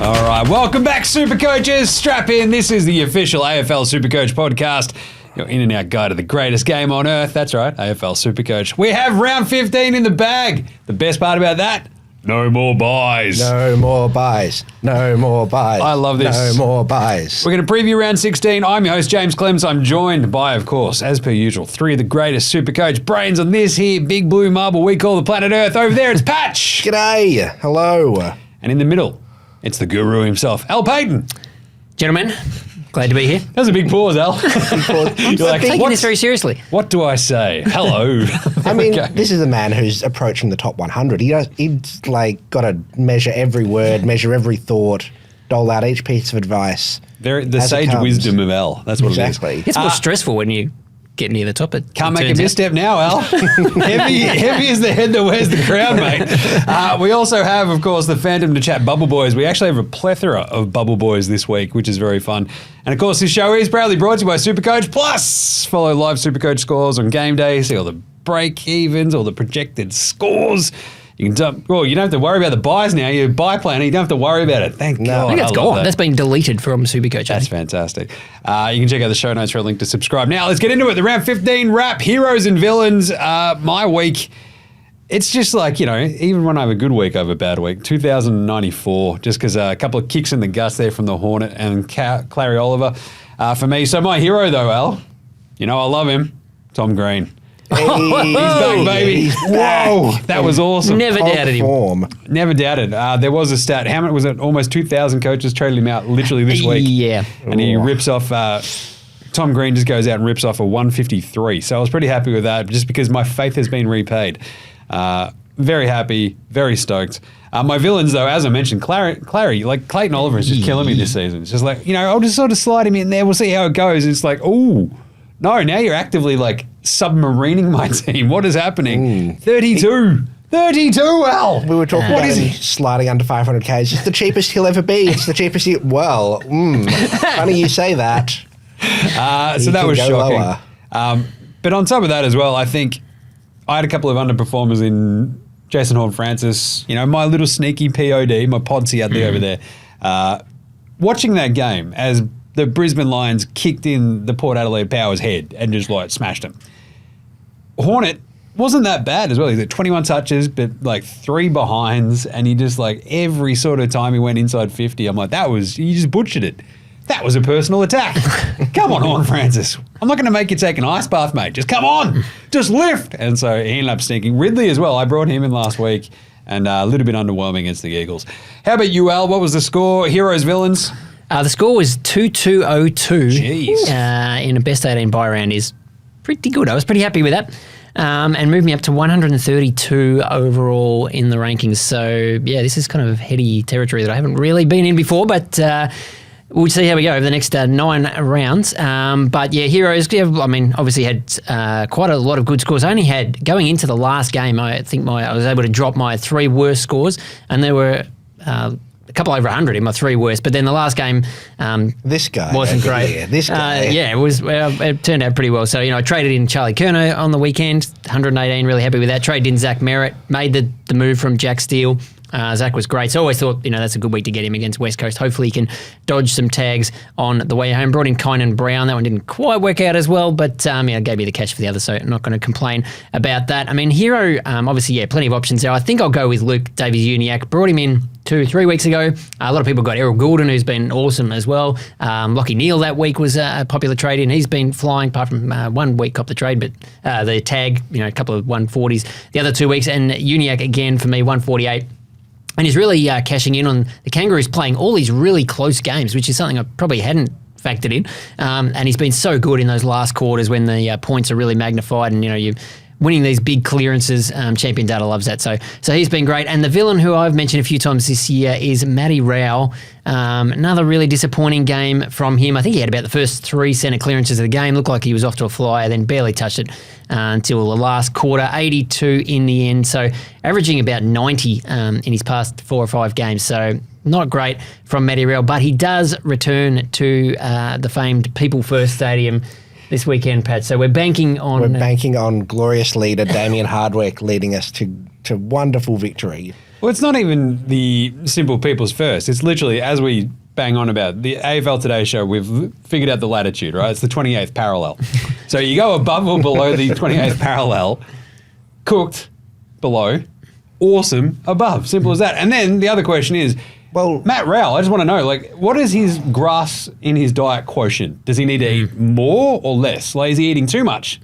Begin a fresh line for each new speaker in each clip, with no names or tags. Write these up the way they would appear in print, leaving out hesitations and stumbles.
All right, welcome back, SuperCoaches. Strap in. This is the official AFL SuperCoach podcast. Your in and out guide to the greatest game on earth. That's right, AFL SuperCoach. We have round 15 in the bag. The best part about that? No more buys.
No more buys. No more buys.
I love this.
No more buys.
We're going to preview round 16. I'm your host, Jaymz Clements. I'm joined by, of course, as per usual, three of the greatest SuperCoach brains on this here big blue marble we call the planet Earth. Over there, it's Patch.
G'day. Hello.
And in the middle, it's the guru himself, Paton.
Gentlemen, glad to be here.
That was a big pause, Al. You're like,
Taking this very seriously.
What do I say? Hello.
I mean, this is a man who's approaching the top 100. He's like got to measure every word, measure every thought, dole out each piece of advice.
The sage wisdom of Al. That's what
exactly.
it is.
It's more stressful when you get near the top.
Can't make a misstep now, Al. heavy is the head that wears the crown, mate. We also have, of course, the Phantom to Chat Bubble Boys. We actually have a plethora of Bubble Boys this week, which is very fun. And, of course, this show is proudly brought to you by SuperCoach Plus. Follow live SuperCoach scores on game day, see all the break-evens, all the projected scores. You can dump. Well, you don't have to worry about the buys now. Your buy planner, you don't have to worry about it. Thank God.
I think that's gone. That's been deleted from SuperCoach.
That's fantastic. You can check out the show notes for a link to subscribe. Now, let's get into it. The round 15 wrap, heroes and villains. My week, it's just like, even when I have a good week, I have a bad week. 2094, just because a couple of kicks in the guts there from the Hornet and Clary Oliver for me. So my hero, though, Al, I love him, Tom Green.
Hey,
he's back, baby. Whoa, that was awesome.
Never doubted him.
Never doubted. There was a stat. How many was it? Almost 2,000 coaches traded him out literally this week.
Yeah.
And he rips off, Tom Green just goes out and rips off a 153. So I was pretty happy with that just because my faith has been repaid. Very happy, very stoked. My villains, though, as I mentioned, Clary, like Clayton Oliver is just killing me this season. It's just like, I'll just sort of slide him in there. We'll see how it goes. It's like, ooh. No, now you're actively like submarining my team. What is happening? 32, Al.
We were talking about him sliding under 500 Ks. It's the cheapest he'll ever be. It's the cheapest well, funny you say that.
So that was shocking. But on top of that as well, I think I had a couple of underperformers in Jason Horne-Francis. My little sneaky POD, my podsy out there over there. Watching that game as the Brisbane Lions kicked in the Port Adelaide Power's head and just smashed him. Hornet wasn't that bad as well. He's at 21 touches, but 3 behinds, and he just every sort of time he went inside 50, I'm like, you just butchered it. That was a personal attack. Come on, Horne-Francis. I'm not going to make you take an ice bath, mate. Just come on. Just lift. And so he ended up stinking. Ridley as well. I brought him in last week, and a little bit underwhelming against the Eagles. How about you, Al? What was the score? Heroes, villains?
The score was 2-2-0-2.
Jeez.
In a best 18 buy round is pretty good. I was pretty happy with that. And moved me up to 132 overall in the rankings. So, yeah, this is kind of heady territory that I haven't really been in before, but we'll see how we go over the next 9 rounds. But, yeah, heroes, obviously had quite a lot of good scores. I only had, going into the last game, I think I was able to drop my 3 worst scores, and there were a couple over 100 in my 3 worst, but then the last game
this guy
wasn't great.
Yeah, this guy.
It turned out pretty well. So, I traded in Charlie Curnow on the weekend, 118, really happy with that. Traded in Zach Merritt, made the move from Jack Steele. Zach was great. So I always thought, that's a good week to get him against West Coast. Hopefully he can dodge some tags on the way home. Brought in Kynan Brown. That one didn't quite work out as well, but I gave you the cash for the other, so I'm not going to complain about that. Hero, obviously, plenty of options there. I think I'll go with Luke Davies-Uniacke. Brought him in 2-3 weeks ago. A lot of people got Errol Goulden, who's been awesome as well. Lockie Neal that week was a popular trade in. He's been flying, apart from 1 week cop the trade, but the tag, a couple of 140s the other 2 weeks. And Uniacke again for me, 148. And he's really cashing in on the Kangaroos playing all these really close games, which is something I probably hadn't factored in. And he's been so good in those last quarters when the points are really magnified and, you're winning these big clearances. Champion Data loves that. So he's been great. And the villain who I've mentioned a few times this year is Matty Rowell. Another really disappointing game from him. I think he had about the first 3 centre clearances of the game. Looked like he was off to a flyer, then barely touched it until the last quarter. 82 in the end. So averaging about 90 in his past 4 or 5 games. So not great from Matty Rowell. But he does return to the famed People First Stadium this weekend, Pat. So we're banking on...
glorious leader Damien Hardwick leading us to wonderful victory.
Well, it's not even the simple people's first. It's literally, as we bang on about, the AFL Today show, we've figured out the latitude, right? It's the 28th parallel. So you go above or below the 28th parallel, cooked below, awesome above. Simple as that. And then the other question is, well, Matt Rowell, I just want to know, like, what is his grass in his diet quotient? Does he need to eat more or less? Like, is he eating too much?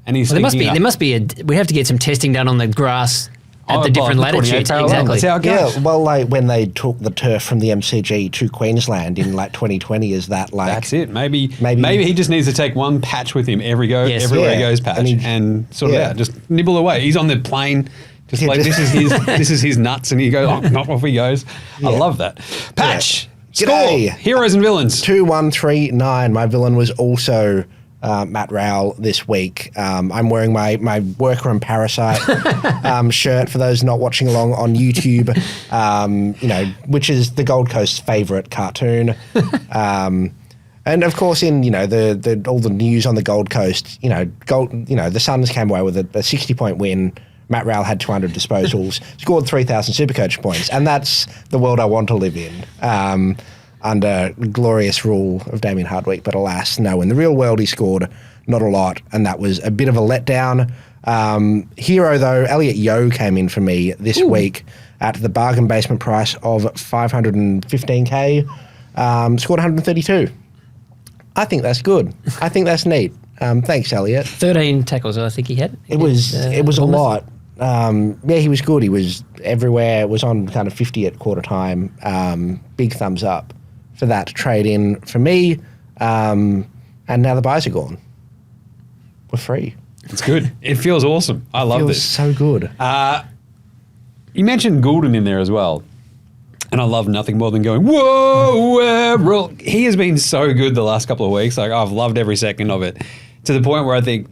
And he's
there must be we have to get some testing done on the grass at the different latitudes. Exactly.
That's how it goes.
Yeah, well, like when they took the turf from the MCG to Queensland in like 2020, is that like...
That's it. Maybe he just needs to take one patch with him everywhere he goes, patch, and sort it out. Just nibble away. He's on the plane, just like, this is his nuts, and he goes, not off he goes. I love that. Patch, score, heroes and villains.
2-1-3-9. My villain was also... Matt Rowell this week. I'm wearing my Worker and Parasite shirt for those not watching along on YouTube, which is the Gold Coast's favourite cartoon. And of course, in the all the news on the Gold Coast, the Suns came away with a 60-point win. Matt Rowell had 200 disposals, scored 3,000 SuperCoach points, and that's the world I want to live in. Under glorious rule of Damien Hardwick, but alas, no. In the real world, he scored not a lot, and that was a bit of a letdown. Hero, though, Elliot Yeo came in for me this week at the bargain basement price of $515K, scored 132. I think that's good. I think that's neat. Thanks, Elliot.
13 tackles, I think he had.
It was a lot. He was good. He was everywhere. Was on kind of 50 at quarter time. Big thumbs up for that trade in for me. And now the buys are gone. We're free.
It's good. It feels awesome. I love this.
So good.
You mentioned Goulden in there as well. And I love nothing more than going, whoa, he has been so good the last couple of weeks. Like, I've loved every second of it, to the point where I think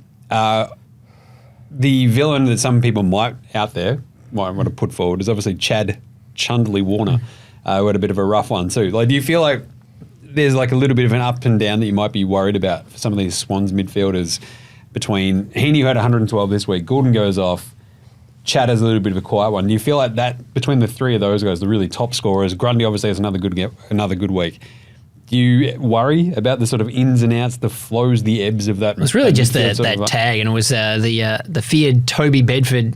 the villain that some people might want to put forward is obviously Chad Chundley-Warner, who had a bit of a rough one too. Like, do you feel like there's like a little bit of an up and down that you might be worried about for some of these Swans midfielders between Heaney, who had 112 this week, Goulden goes off, Chad has a little bit of a quiet one. Do you feel like that between the three of those guys, the really top scorers, Grundy obviously has another good week. Do you worry about the sort of ins and outs, the flows, the ebbs of that?
It's really just that tag, and it was the feared Toby Bedford.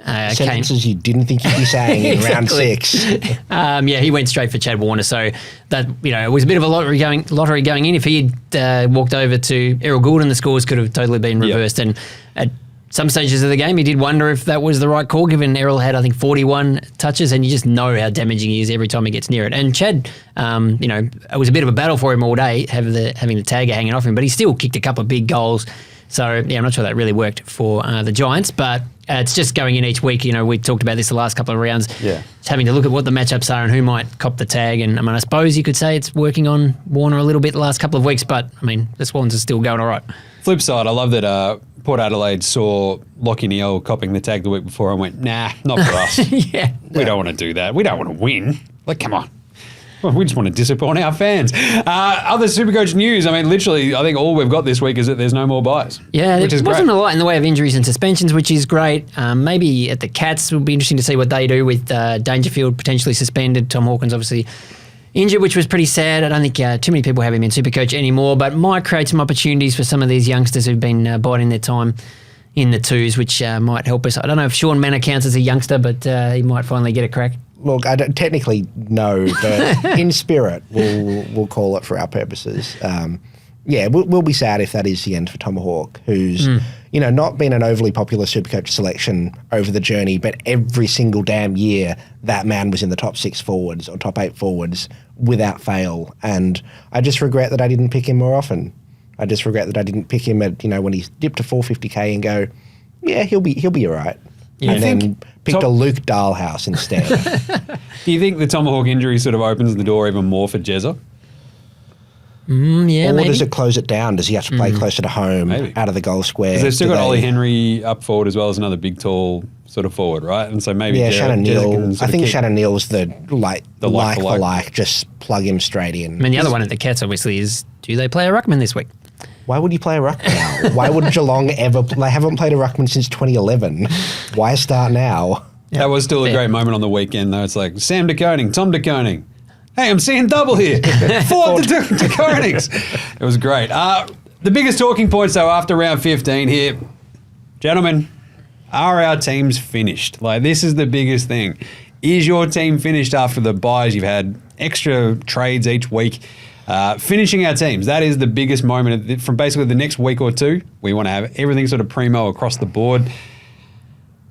Sentences you didn't think you'd be saying in round 6.
He went straight for Chad Warner, so that it was a bit of a lottery going in. If he had walked over to Errol Goulden, the scores could have totally been reversed. And at some stages of the game, he did wonder if that was the right call, given Errol had, I think, 41 touches, and you just know how damaging he is every time he gets near it. And Chad, it was a bit of a battle for him all day, having the tagger hanging off him, but he still kicked a couple of big goals. So, I'm not sure that really worked for the Giants, but it's just going in each week. We talked about this the last couple of rounds. Yeah. Just having to look at what the matchups are and who might cop the tag. And, I suppose you could say it's working on Warner a little bit the last couple of weeks, but, the Swans are still going all right.
Flip side, I love that Port Adelaide saw Lachie Neale copping the tag the week before and went, nah, not for us. We don't want to do that. We don't want to win. Like, come on. We just want to disappoint our fans. Other SuperCoach news, literally, I think all we've got this week is that there's no more buys.
Yeah,
which is
there wasn't
great.
a lot in the way of injuries and suspensions, which is great. Maybe at the Cats, it will be interesting to see what they do with Dangerfield potentially suspended. Tom Hawkins obviously injured, which was pretty sad. I don't think too many people have him in SuperCoach anymore, but might create some opportunities for some of these youngsters who've been biding their time in the twos, which might help us. I don't know if Sean Manor counts as a youngster, but he might finally get a crack.
Look, I don't technically no, but in spirit, we'll call it for our purposes. We'll be sad if that is the end for Tomahawk, who's not been an overly popular SuperCoach selection over the journey, but every single damn year that man was in the top 6 forwards or top 8 forwards without fail. And I just regret that I didn't pick him more often. I just regret that I didn't pick him at when he's dipped to 450K and go, yeah, he'll be all right. Yeah, and then picked a Luke Dahlhaus instead.
Do you think the Tomahawk injury sort of opens the door even more for Jezza?
Or
maybe.
Does it close it down? Does he have to play closer to home, out of the goal square?
Because they've still got Ollie Henry up forward as well as another big, tall sort of forward, right? And so maybe
Shannon Neale. I think Shannon Neale's the like for like. Just plug him straight in.
The other one at the Cats obviously is, do they play a ruckman this week?
Why would you play a ruckman now? Why would Geelong ever... They haven't played a ruckman since 2011. Why start now?
That was still a great moment on the weekend, though. It's like, Sam de Koning, Tom de Koning. Hey, I'm seeing double here. Ford de Konings. It was great. The biggest talking points, though, after round 15 here, gentlemen, are our teams finished? Like, this is the biggest thing. Is your team finished after the buys? You've had extra trades each week. Finishing our teams, that is the biggest moment. From basically the next week or two, we want to have everything sort of primo across the board.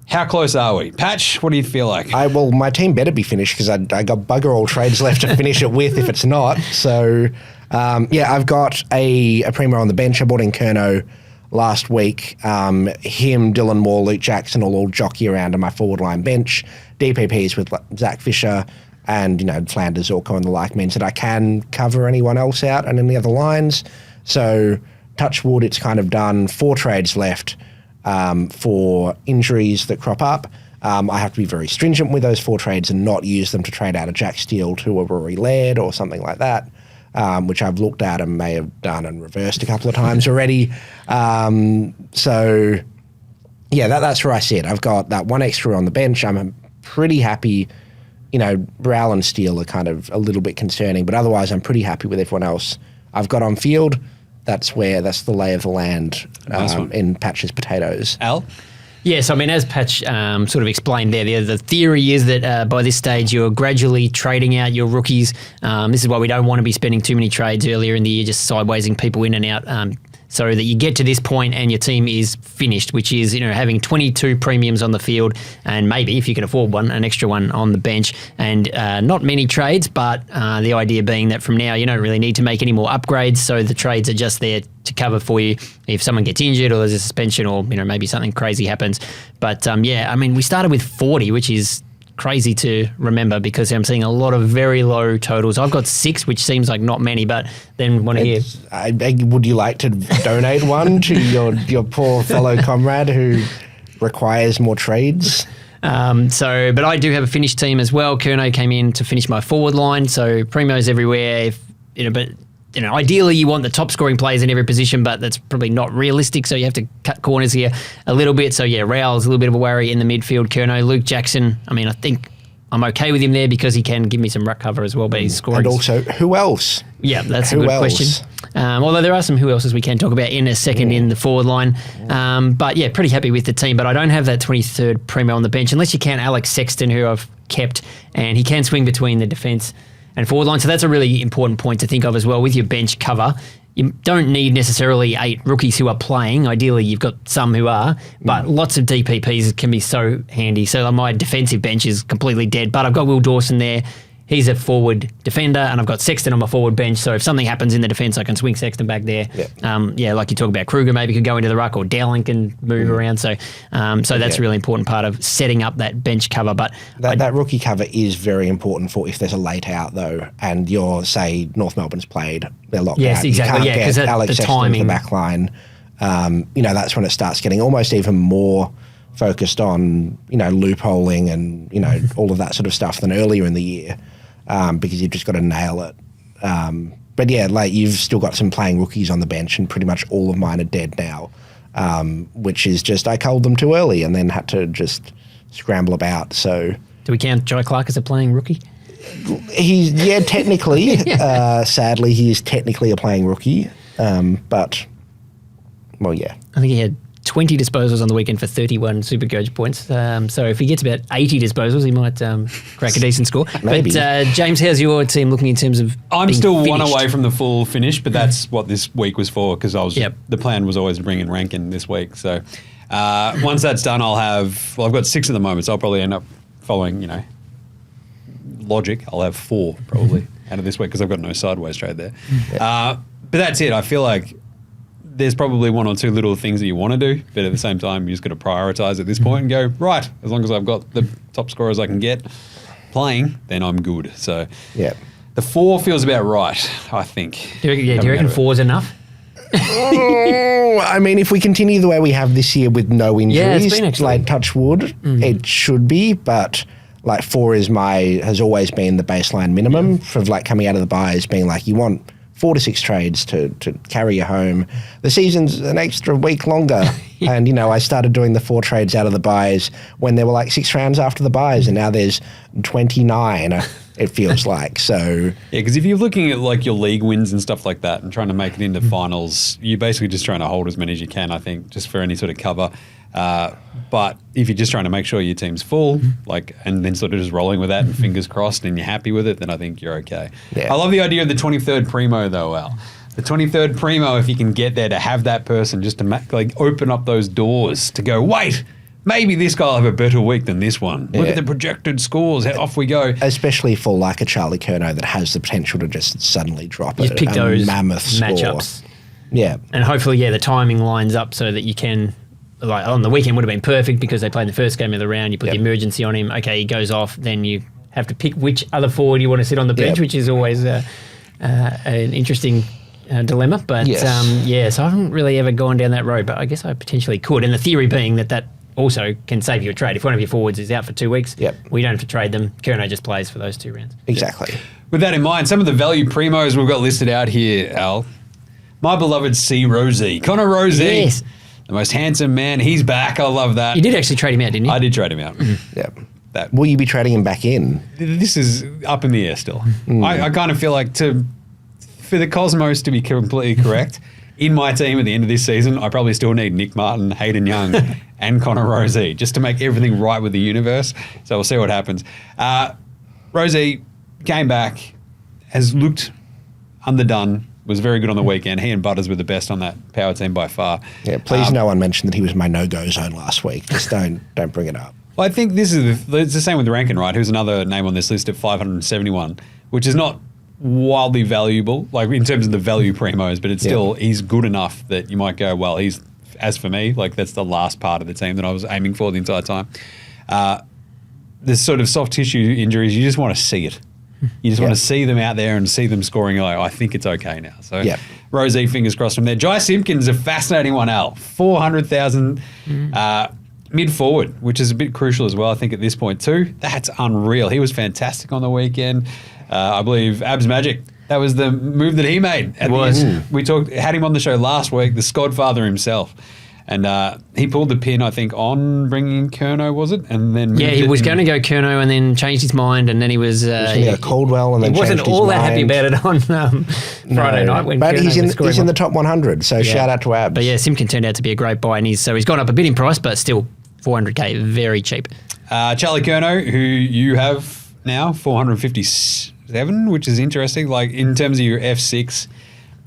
How close are we? Patch, what do you feel like?
Well, my team better be finished because I got bugger all trades left to finish it with if it's not. So, I've got a primo on the bench. I bought in Curnow last week. Him, Dylan Moore, Luke Jackson will all jockey around on my forward line bench. DPPs with Zach Fisher and, Flanders, Orko and the like means that I can cover anyone else out and any other lines. So, touch wood, it's kind of done. 4 trades left. For injuries that crop up. I have to be very stringent with those 4 trades and not use them to trade out a Jack Steele to a Rory Laird or something like that, which I've looked at and may have done and reversed a couple of times already. That's where I sit. I've got that 1 extra on the bench. I'm pretty happy. Rowell and Steele are kind of a little bit concerning, but otherwise I'm pretty happy with everyone else I've got on field. That's the lay of the land in Patch's potatoes.
Al?
Yes, I mean, as Patch sort of explained there, the theory is that by this stage you're gradually trading out your rookies. This is why we don't want to be spending too many trades earlier in the year, just sidewaysing people in and out, so that you get to this point and your team is finished, which is, having 22 premiums on the field and maybe, if you can afford one, an extra one on the bench, and not many trades, but the idea being that from now you don't really need to make any more upgrades, so the trades are just there to cover for you if someone gets injured or there's a suspension or, maybe something crazy happens. But we started with 40, which is crazy to remember because I'm seeing a lot of very low totals. I've got 6, which seems like not many, but then want to hear.
Would you like to donate one to your poor fellow comrade who requires more trades?
But I do have a finished team as well. Curnow came in to finish my forward line, so primos everywhere. Ideally you want the top scoring players in every position, but that's probably not realistic, so you have to cut corners here a little bit. So Rowell's a little bit of a worry in the midfield. Curnow, Luke Jackson, I think I'm okay with him there because he can give me some ruck cover as well, but he's scoring.
And also, who else?
Yeah, that's a good question. Although there are some who else's we can talk about in a second in the forward line. Pretty happy with the team, but I don't have that 23rd primo on the bench unless you count Alex Sexton, who I've kept, and he can swing between the defence and forward line. So that's a really important point to think of as well with your bench cover. You don't need necessarily 8 rookies who are playing. Ideally, you've got some who are, but lots of DPPs can be so handy. So my defensive bench is completely dead, but I've got Will Dawson there. He's a forward defender, and I've got Sexton on my forward bench. So if something happens in the defence, I can swing Sexton back there. Like you talk about, Kruger maybe could go into the ruck, or Dowling can move around. So that's a really important part of setting up that bench cover. But
that rookie cover is very important for if there's a late out though, and say North Melbourne's played, they're locked out.
Yes, exactly.
You can't get Alex Sexton
timing.
to the back line. That's when it starts getting almost even more focused on loopholing and all of that sort of stuff than earlier in the year. Because you've just got to nail it. You've still got some playing rookies on the bench, and pretty much all of mine are dead now, which is just I culled them too early and then had to just scramble about. So,
do we count Jai Clark as a playing rookie?
He's technically. Sadly, he is technically a playing rookie, but yeah.
I think he had 20 disposals on the weekend for 31 SuperCoach points. So if he gets about 80 disposals, he might crack a decent score.
Maybe.
But James, how's your team looking in terms of
I'm still
finished?
1 away from the full finish, but that's what this week was for because the plan was always to bring in Rankin this week. So once that's done, I've got 6 at the moment, so I'll probably end up following, logic. I'll have 4 probably out of this week because I've got no sideways trade there. But that's it. I feel like there's probably 1 or 2 little things that you want to do, but at the same time, you just got to prioritise at this point and go, right, as long as I've got the top scorers I can get playing, then I'm good. So the 4 feels about right, I think.
Do you reckon 4 is enough?
If we continue the way we have this year with no injuries,
it's been actually.
Touch wood, it should be, but 4 has always been the baseline minimum for coming out of the buys, being you want 4 to 6 trades to carry you home. The season's an extra week longer. And, you know, I started doing the 4 trades out of the buys when there were like 6 rounds after the buys, and now there's 29, it feels like. So
yeah, because if you're looking at like your league wins and stuff like that and trying to make it into finals, you're basically just trying to hold as many as you can, I think, just for any sort of cover. But if you're just trying to make sure your team's full, like, and then sort of just rolling with that and fingers crossed and you're happy with it, then I think you're okay.
Yeah.
I love the idea of the 23rd primo though, Al. The 23rd primo, if you can get there, to have that person just to like open up those doors to go, wait, maybe this guy will have a better week than this one. Look at the projected scores. Off we go.
especially for like a Charlie Curnow that has the potential to just suddenly drop
Just pick
a
those
mammoth
matchups.
score. Yeah.
And hopefully, the timing lines up so that you can, like on the weekend would have been perfect because they played the first game of the round. You put the emergency on him. Okay, he goes off. Then you have to pick which other forward you want to sit on the bench, which is always an interesting dilemma. But so I haven't really ever gone down that road, but I guess I potentially could. And the theory being that also can save you a trade. If one of your forwards is out for 2 weeks, we don't have to trade them. Curnow just plays for those 2 rounds.
Exactly.
With that in mind, some of the value primos we've got listed out here, Al. My beloved C. Rosie. Connor Rosie.
Yes.
The most handsome man. He's back. I love that.
You did actually trade him out, didn't you?
I did trade him out.
Yeah. Will you be trading him back in?
This is up in the air still. I kind of feel like for the Cosmos to be completely correct, in my team at the end of this season, I probably still need Nick Martin, Hayden Young, and Connor Rosie just to make everything right with the universe. So we'll see what happens. Rosie came back, has looked underdone, was very good on the weekend. He and Butters were the best on that power team by far.
Yeah, please no one mention that he was my no-go zone last week. Just don't bring it up.
Well, I think this is it's the same with Rankin, right? Who's another name on this list at 571, which is not wildly valuable, like in terms of the value primos, but it's still, he's good enough that you might go, well, he's, as for me, like that's the last part of the team that I was aiming for the entire time. This sort of soft tissue injuries, you just want to see it. You just want to see them out there and see them scoring. You're like, I think it's okay now. So Rosie, fingers crossed from there. Jai Simpkins, a fascinating one, Al. 400,000 mid-forward, which is a bit crucial as well, I think, at this point too. That's unreal. He was fantastic on the weekend. I believe Abs Magic, that was the move that he made. We had him on the show last week, the Skodfather himself. And he pulled the pin, I think, on bringing in Curnow, was it? And then
he was going to go Curnow and then changed his mind, and then he was
Caldwell, and then
he wasn't all that happy about it on Friday night when.
But
he's
in the top 100, so shout out to Abs.
But yeah, Simpkin turned out to be a great buy, and he's gone up a bit in price, but still $400K, very cheap.
Charlie Curnow, who you have now, 457, which is interesting. Like in terms of your F6.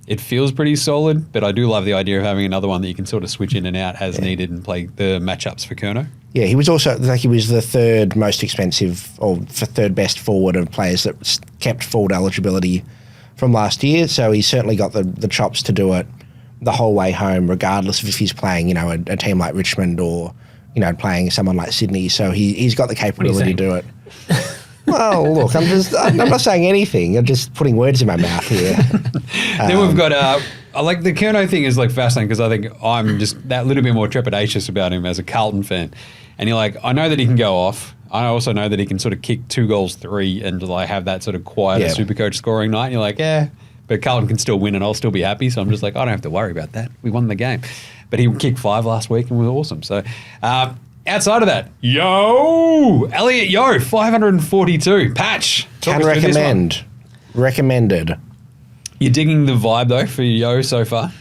It feels pretty solid, but I do love the idea of having another one that you can sort of switch in and out as needed and play the matchups for Curnow.
Yeah, he was also, like, he was the third most expensive or third best forward of players that kept forward eligibility from last year. So he's certainly got the chops to do it the whole way home, regardless of if he's playing, you know, a team like Richmond or, you know, playing someone like Sydney. So he's got the capability to do it. Well, look, I'm not saying anything. I'm just putting words in my mouth here.
Then we've got, I like the Curnow thing is like fascinating because I think I'm just that little bit more trepidatious about him as a Carlton fan. And you're like, I know that he can go off. I also know that he can sort of kick 2 goals, 3 and like have that sort of quiet SuperCoach scoring night. And you're like, but Carlton can still win and I'll still be happy. So I'm just like, I don't have to worry about that. We won the game. But he kicked 5 last week and was awesome. So, outside of that, Elliot Yeo, 542. Patch.
Can recommend. Recommended.
You're digging the vibe, though, for Yeo so far?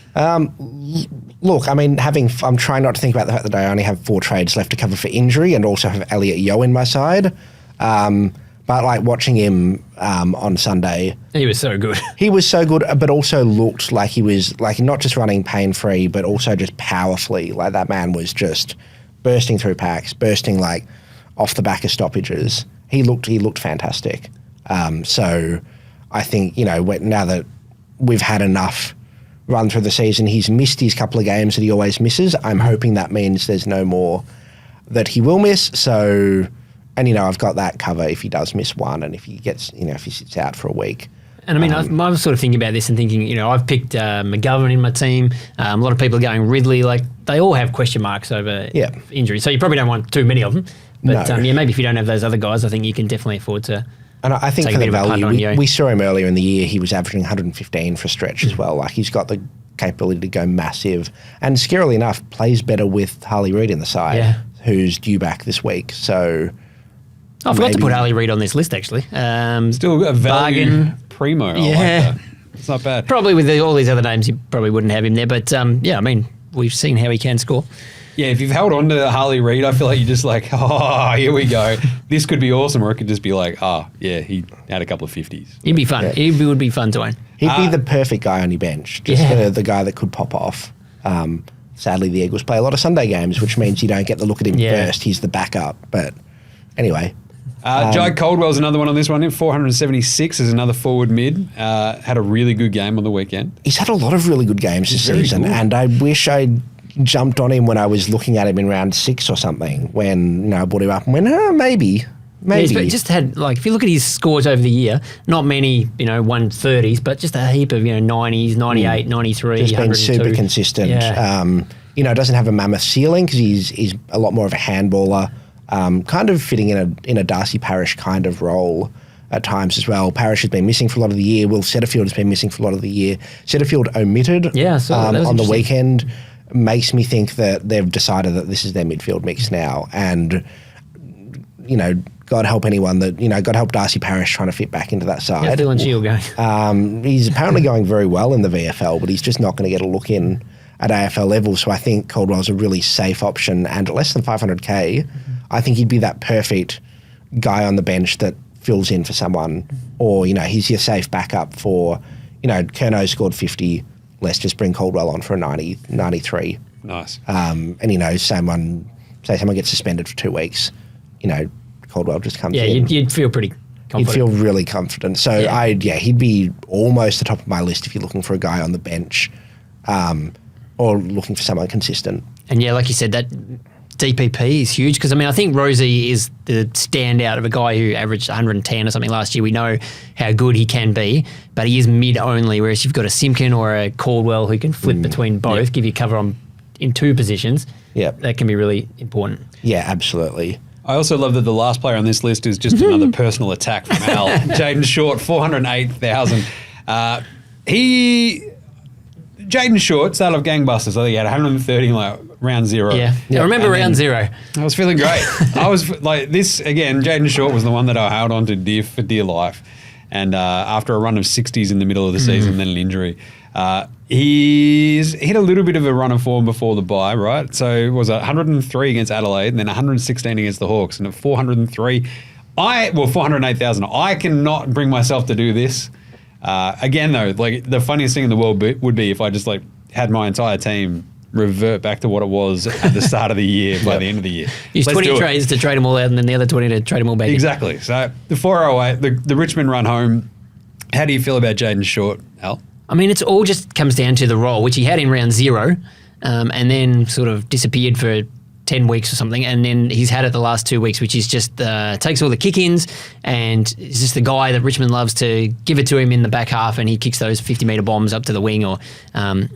Look, I mean, I'm trying not to think about the fact that I only have 4 trades left to cover for injury and also have Elliot Yeo in my side. But, like, watching him on Sunday...
He was so good.
He was so good, but also looked like he was, like, not just running pain-free, but also just powerfully. Like, that man was just... bursting through packs, bursting like off the back of stoppages. He looked fantastic. So I think, you know, now that we've had enough run through the season, he's missed his couple of games that he always misses. I'm hoping that means there's no more that he will miss. So, and you know, I've got that cover if he does miss one and if he gets, you know, if he sits out for a week.
And I mean, I was sort of thinking about this and thinking, you know, I've picked McGovern in my team. A lot of people are going Ridley. Like, they all have question marks over injury. So you probably don't want too many of them. But maybe if you don't have those other guys, I think you can definitely afford to
And I think
take
for
a
the
bit of a punt on
value,
you.
we saw him earlier in the year. He was averaging 115 for a stretch as well. Like, he's got the capability to go massive. And scarily enough, plays better with Harley Reid in the side, who's due back this week. So
I forgot to put Harley Reid on this list, actually.
Still a value
bargain.
primo. I like that. It's not bad.
Probably with all these other names, you probably wouldn't have him there. But, yeah, I mean, we've seen how he can score.
Yeah, if you've held on to Harley Reid, I feel like you're just like, oh, here we go. This could be awesome, or it could just be like, oh, yeah, he had a couple of 50s.
He'd be fun. He would be fun to own.
He'd be the perfect guy on your bench, just the guy that could pop off. Sadly, the Eagles play a lot of Sunday games, which means you don't get the look at him first. He's the backup. But anyway.
Jai Caldwell's another one on this one. 476 is another forward mid. Had a really good game on the weekend.
He's had a lot of really good games this season, and I wish I'd jumped on him when I was looking at him in round 6 or something, when I brought him up and went, maybe.
Yeah, he's just had, like, if you look at his scores over the year, not many, 130s, but just a heap of, 90s, 98, 93,
just
102.
been super consistent.
Yeah.
Doesn't have a mammoth ceiling because he's a lot more of a handballer, kind of fitting in a Darcy Parish kind of role at times as well. Parish has been missing for a lot of the year. Will Setterfield has been missing for a lot of the year. Setterfield omitted on the weekend. Makes me think that they've decided that this is their midfield mix now. And, God help anyone that, God help Darcy Parish trying to fit back into that side.
How's Dylan Shield going?
He's apparently going very well in the VFL, but he's just not going to get a look in at AFL level. So I think Caldwell's a really safe option, and at less than 500K, I think he'd be that perfect guy on the bench that fills in for someone, or, he's your safe backup for, Curnow scored 50. Let's just bring Caldwell on for a 90, 93.
Nice.
And, someone gets suspended for 2 weeks, Caldwell just comes in.
Yeah, you'd feel pretty confident.
You'd feel really confident. So, he'd be almost the top of my list if you're looking for a guy on the bench or looking for someone consistent.
And, yeah, like you said, that DPP is huge because, I think Rosie is the standout of a guy who averaged 110 or something last year. We know how good he can be, but he is mid only, whereas you've got a Simpkin or a Caldwell who can flip between both, give you cover in 2 positions.
Yeah.
That can be really important.
Yeah, absolutely.
I also love that the last player on this list is just another personal attack from Al. Jaden Short, 408,000. Jaden Short started off gangbusters. I think he had 130 round 0.
Yeah. I remember round 0.
I was feeling great. I was like this again. Jaden Short was the one that I held on to for dear life. And after a run of 60s in the middle of the season, then an injury, he's hit a little bit of a run of form before the bye, right? So it was 103 against Adelaide, and then 116 against the Hawks, and at 403, 408,000. I cannot bring myself to do this. Again, though, like the funniest thing in the world would be if I just had my entire team revert back to what it was at the start of the year by the end of the year.
Use 20 trades to trade them all out and then the other 20 to trade them all back
Exactly. So the 408, the Richmond run home, how do you feel about Jaden Short, Al?
It's all just comes down to the role, which he had in round 0 and then sort of disappeared for 10 weeks or something, and then he's had it the last 2 weeks, which is just takes all the kick-ins and is just the guy that Richmond loves to give it to him in the back half, and he kicks those 50-metre bombs up to the wing or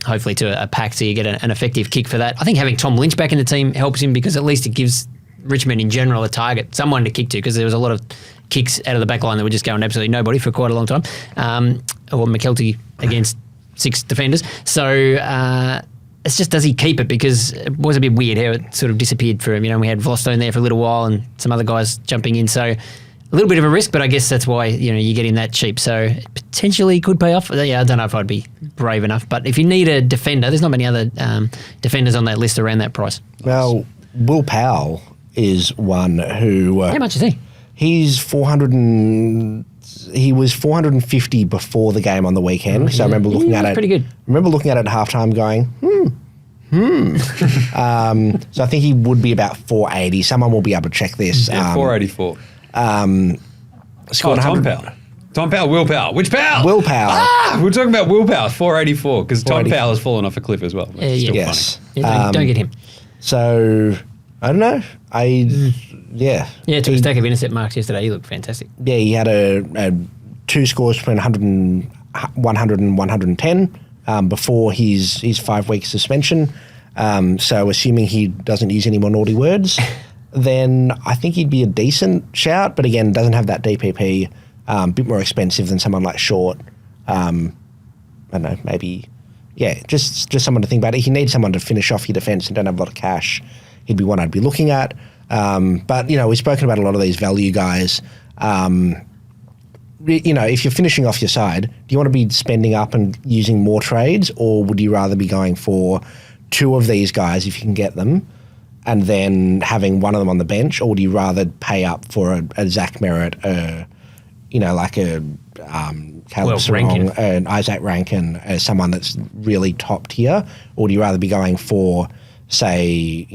hopefully to a pack, so you get an effective kick for that. I think having Tom Lynch back in the team helps him because at least it gives Richmond in general a target, someone to kick to, because there was a lot of kicks out of the back line that were just going absolutely nobody for quite a long time, or McKelty against 6 defenders. So it's just, does he keep it? Because it was a bit weird how it sort of disappeared for him. We had Vostone there for a little while and some other guys jumping in. So a little bit of a risk, but I guess that's why, you get him that cheap. So it potentially could pay off. Yeah, I don't know if I'd be brave enough. But if you need a defender, there's not many other defenders on that list around that price.
Well, Will Powell is one who...
how much is he?
He's he was 450 before the game on the weekend. So I remember looking at it.
Pretty good.
I remember looking at it at halftime going, So I think he would be about 480. Someone will be able to check this.
Yeah, 484.
Tom
Powell. Tom Powell, Will Powell. Which Powell?
Will Powell.
We're talking about Will Powell, 484, because Tom Powell has fallen off a cliff as well.
Yes. Yeah, don't get him.
So, I don't know.
Yeah, took a stack of intercept marks yesterday. He looked fantastic.
Yeah, he had a 2 scores between 100 and 110 before his 5 week suspension. So assuming he doesn't use any more naughty words, then I think he'd be a decent shout. But again, doesn't have that DPP. a bit more expensive than someone like Short. I don't know, maybe, just someone to think about. If you need someone to finish off your defence and don't have a lot of cash, he'd be one I'd be looking at. But, we've spoken about a lot of these value guys. If you're finishing off your side, do you want to be spending up and using more trades, or would you rather be going for two of these guys if you can get them and then having one of them on the bench, or would you rather pay up for a Zach Merritt, like a Caleb Sarong, an Isaac Rankin, someone that's really top tier, or would you rather be going for, say,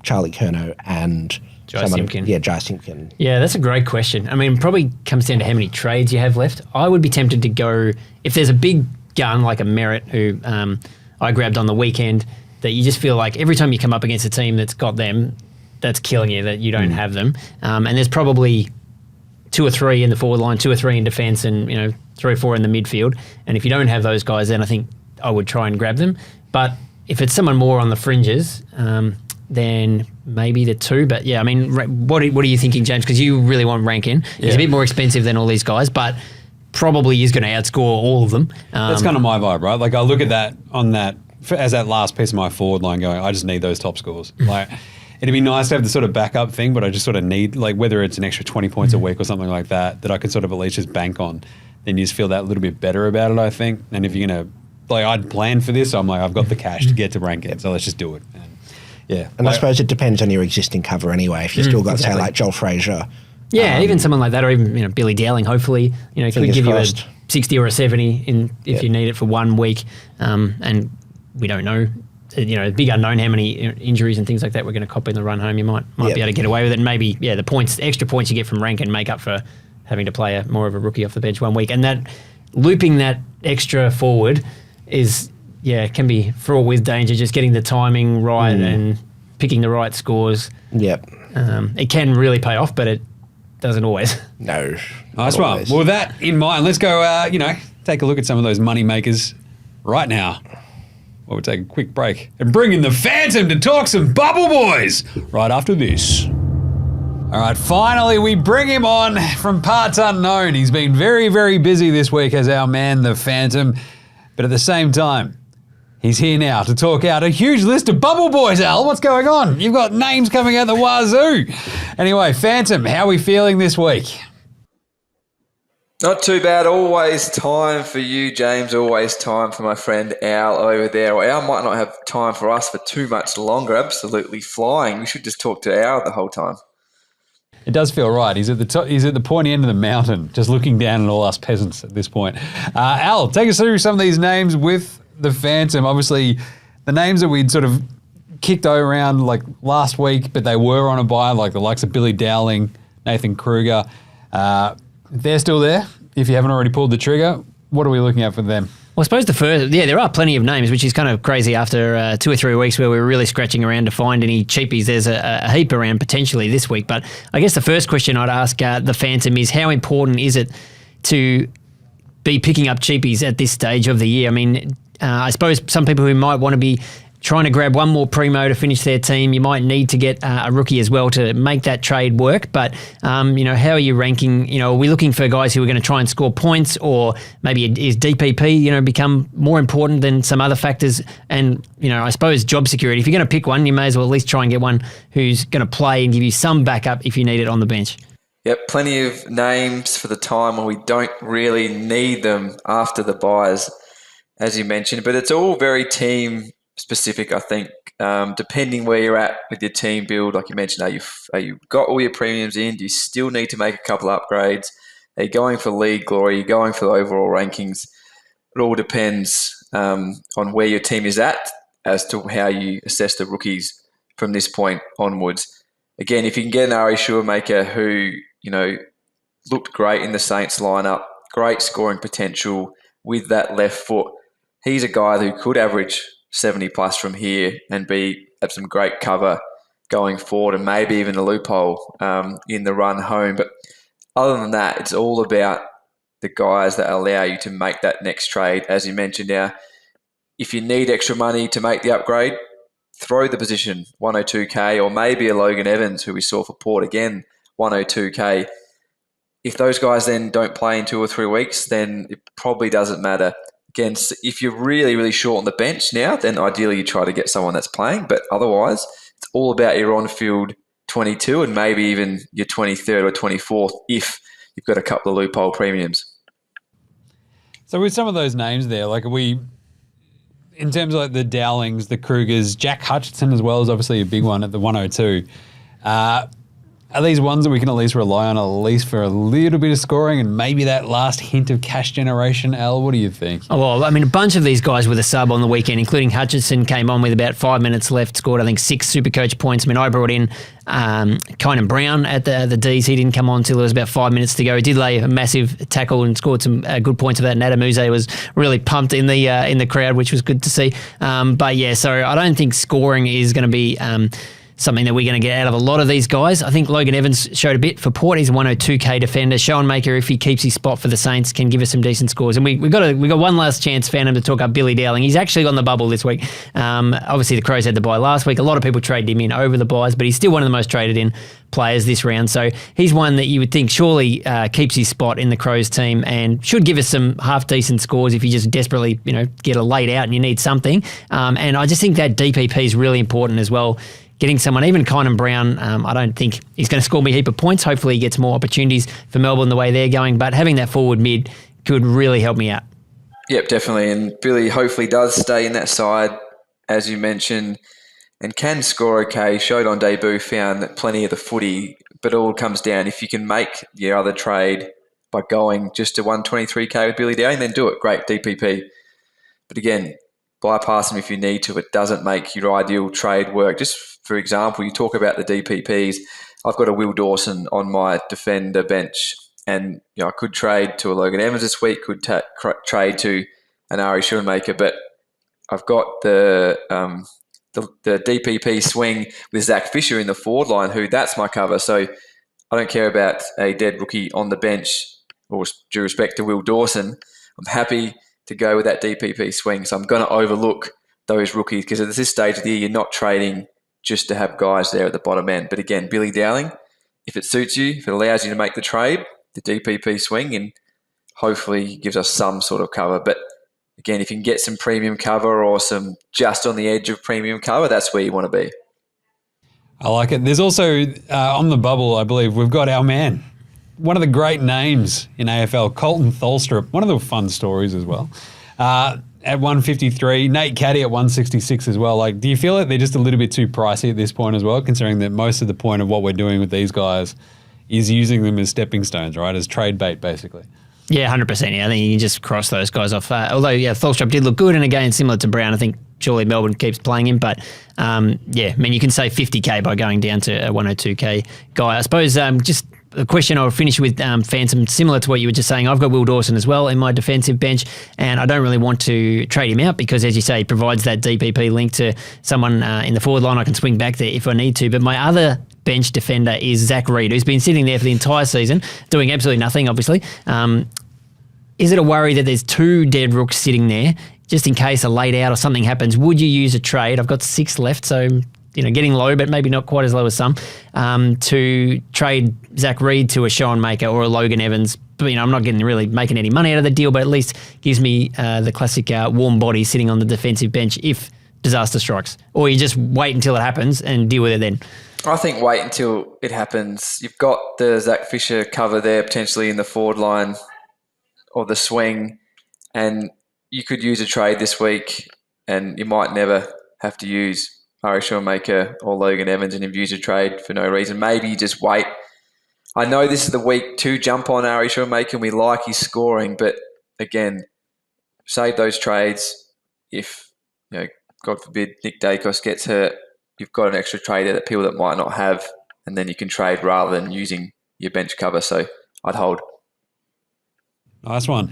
Charlie Curnow and
Jai Simpkin.
Yeah, Jai Simpkin.
Yeah, that's a great question. I mean, probably comes down to how many trades you have left. I would be tempted to go, if there's a big gun like a Merritt who I grabbed on the weekend, that you just feel like every time you come up against a team that's got them, that's killing you, that you don't have them. And there's probably 2 or 3 in the forward line, 2 or 3 in defence, and 3 or 4 in the midfield. And if you don't have those guys, then I think I would try and grab them. But if it's someone more on the fringes, then maybe the 2. But yeah, I mean, what are you thinking, James? Because you really want Rankin. He's a bit more expensive than all these guys, but probably is going to outscore all of them.
That's kind of my vibe, right? Like I look at that on that as that last piece of my forward line going, I just need those top scores. Like it'd be nice to have the sort of backup thing, but I just sort of need, like whether it's an extra 20 points a week or something like that I could sort of at least just bank on. Then you just feel that a little bit better about it, I think. And if you're going to, like I'd planned for this, so I'm like, I've got the cash to get to Rankin, so let's just do it.
And I suppose it depends on your existing cover anyway. If you've still got, say, like Joel Frazier.
Yeah, even someone like that, or even Billy Dowling, hopefully, could give crossed. You a 60 or a 70 if you need it for 1 week. And we don't know, big unknown how many injuries and things like that we're going to cop in the run home. You might be able to get away with it. And maybe, the extra points you get from Rankin make up for having to play more of a rookie off the bench 1 week. And that looping that extra forward is... can be fraught with danger, just getting the timing right and picking the right scores.
Yep.
It can really pay off, but it doesn't always.
No.
Nice one. Well, with that in mind, let's go, take a look at some of those money makers right now. Well, we'll take a quick break and bring in the Phantom to talk some Bubble Boys right after this. All right, finally we bring him on from parts unknown. He's been very, very busy this week as our man, the Phantom, but at the same time, he's here now to talk out a huge list of Bubble Boys, Al. What's going on? You've got names coming out the wazoo. Anyway, Phantom, how are we feeling this week?
Not too bad. Always time for you, James. Always time for my friend Al over there. Well, Al might not have time for us for too much longer. Absolutely flying. We should just talk to Al the whole time.
It does feel right. He's at the top, he's at the pointy end of the mountain, just looking down at all us peasants at this point. Al, take us through some of these names with the Phantom. Obviously, the names that we'd sort of kicked around like last week, but they were on a buy, like the likes of Billy Dowling, Nathan Kruger. They're still there. If you haven't already pulled the trigger, what are we looking at for them?
Well, I suppose there are plenty of names, which is kind of crazy after 2 or 3 weeks where we were really scratching around to find any cheapies. There's a heap around potentially this week. But I guess the first question I'd ask the Phantom is, how important is it to be picking up cheapies at this stage of the year? I mean, I suppose some people who might want to be trying to grab one more primo to finish their team, you might need to get a rookie as well to make that trade work. But, how are you ranking? Are we looking for guys who are going to try and score points, or maybe is DPP, become more important than some other factors? And, I suppose job security. If you're going to pick one, you may as well at least try and get one who's going to play and give you some backup if you need it on the bench.
Yep, plenty of names for the time when we don't really need them after the buys, as you mentioned. But it's all very team specific, I think, depending where you're at with your team build. Like you mentioned, are you got all your premiums in? Do you still need to make a couple of upgrades? Are you going for league glory? Are you going for the overall rankings? It all depends on where your team is at as to how you assess the rookies from this point onwards. Again, if you can get an Ari Shoemaker who, looked great in the Saints lineup, great scoring potential with that left foot, he's a guy who could average 70 plus from here and have some great cover going forward, and maybe even a loophole in the run home. But other than that, it's all about the guys that allow you to make that next trade. As you mentioned now, if you need extra money to make the upgrade, throw the position 102k, or maybe a Logan Evans who we saw for Port again, 102k. if those guys then don't play in 2 or 3 weeks, then it probably doesn't matter. Again, if you're really, really short on the bench now, then ideally you try to get someone that's playing. But otherwise, it's all about your on-field 22 and maybe even your 23rd or 24th if you've got a couple of loophole premiums.
So with some of those names there, like in terms of like the Dowlings, the Krugers, Jack Hutchinson as well is obviously a big one at the 102. Are these ones that we can at least rely on at least for a little bit of scoring and maybe that last hint of cash generation? Al, what do you think?
Oh, well, I mean, a bunch of these guys with a sub on the weekend, including Hutchinson, came on with about 5 minutes left, scored, I think, 6 SuperCoach points. I mean, I brought in Kynan Brown at the Ds. He didn't come on until there was about 5 minutes to go. He did lay a massive tackle and scored some good points of that. Nadamuse was really pumped in the crowd, which was good to see. But yeah, so I don't think scoring is going to be something that we're going to get out of a lot of these guys. I think Logan Evans showed a bit for Port. He's a 102k defender. Sean Maker, if he keeps his spot for the Saints, can give us some decent scores. And we got one last chance, Phantom, to talk up Billy Dowling. He's actually on the bubble this week. Obviously, the Crows had the bye last week. A lot of people traded him in over the byes, but he's still one of the most traded in players this round. So he's one that you would think surely keeps his spot in the Crows team and should give us some half decent scores if you just desperately get a late out and you need something. And I just think that DPP is really important as well. Getting someone, even Kynan Brown, I don't think he's going to score me a heap of points. Hopefully he gets more opportunities for Melbourne the way they're going. But having that forward mid could really help me out.
Yep, definitely. And Billy hopefully does stay in that side, as you mentioned, and can score okay. Showed on debut, found that plenty of the footy, but it all comes down. If you can make your other trade by going just to 123k with Billy Dowling, then do it. Great, DPP. But again, bypass him if you need to. It doesn't make your ideal trade work. Just for example, you talk about the DPPs. I've got a Will Dawson on my defender bench, and I could trade to a Logan Evans this week, could trade to an Ari Schoenmaker, but I've got the DPP swing with Zach Fisher in the forward line, who that's my cover. So I don't care about a dead rookie on the bench, or due respect to Will Dawson. I'm happy to go with that DPP swing. So I'm going to overlook those rookies because at this stage of the year, you're not trading just to have guys there at the bottom end. But again, Billy Dowling, if it suits you, if it allows you to make the trade, the DPP swing, and hopefully gives us some sort of cover. But again, if you can get some premium cover or some just on the edge of premium cover, that's where you want to be.
I like it. There's also, on the bubble, I believe, we've got our man, one of the great names in AFL, Colton Tholstrup, one of the fun stories as well. At 153, Nate Caddy at 166 as well. Like, do you feel like they're just a little bit too pricey at this point as well, considering that most of the point of what we're doing with these guys is using them as stepping stones, right, as trade bait, basically?
Yeah, 100%. Yeah, I think you can just cross those guys off. Although, yeah, Tholstrup did look good, and again, similar to Brown, I think surely Melbourne keeps playing him. But, yeah, I mean, you can save 50k by going down to a 102k guy. I suppose just a question I'll finish with, Phantom, similar to what you were just saying. I've got Will Dawson as well in my defensive bench, and I don't really want to trade him out because, as you say, he provides that DPP link to someone in the forward line. I can swing back there if I need to. But my other bench defender is Zach Reid, who's been sitting there for the entire season, doing absolutely nothing, obviously. Is it a worry that there's 2 dead rooks sitting there just in case a late out or something happens? Would you use a trade? I've got 6 left, so getting low, but maybe not quite as low as some, to trade Zach Reid to a Sean Maker or a Logan Evans. But, I'm not really making any money out of the deal, but at least gives me the classic warm body sitting on the defensive bench if disaster strikes. Or you just wait until it happens and deal with it then.
I think wait until it happens. You've got the Zach Fisher cover there potentially in the forward line or the swing, and you could use a trade this week and you might never have to use Ari Schoenmaker or Logan Evans and use a trade for no reason. Maybe you just wait. I know this is the week to jump on Ari Schoenmaker and we like his scoring, but again, save those trades. If, God forbid, Nick Dacos gets hurt, you've got an extra trader that people that might not have, and then you can trade rather than using your bench cover. So I'd hold.
Nice one.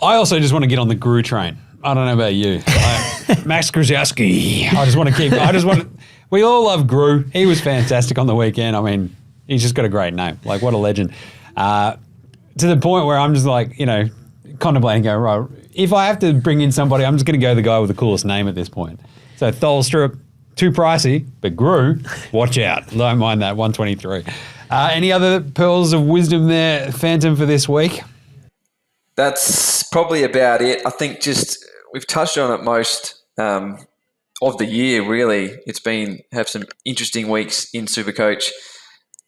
I also just want to get on the Gru train. I don't know about you. Max Krzyzewski. We all love Gru. He was fantastic on the weekend. I mean, he's just got a great name. Like, what a legend. To the point where I'm just like, contemplating, going, right, if I have to bring in somebody, I'm just going to go the guy with the coolest name at this point. So Tholstrup, too pricey, but Gru, watch out. Don't mind that, 123. Any other pearls of wisdom there, Phantom, for this week?
That's probably about it. I think we've touched on it most of the year, really. It's have some interesting weeks in SuperCoach.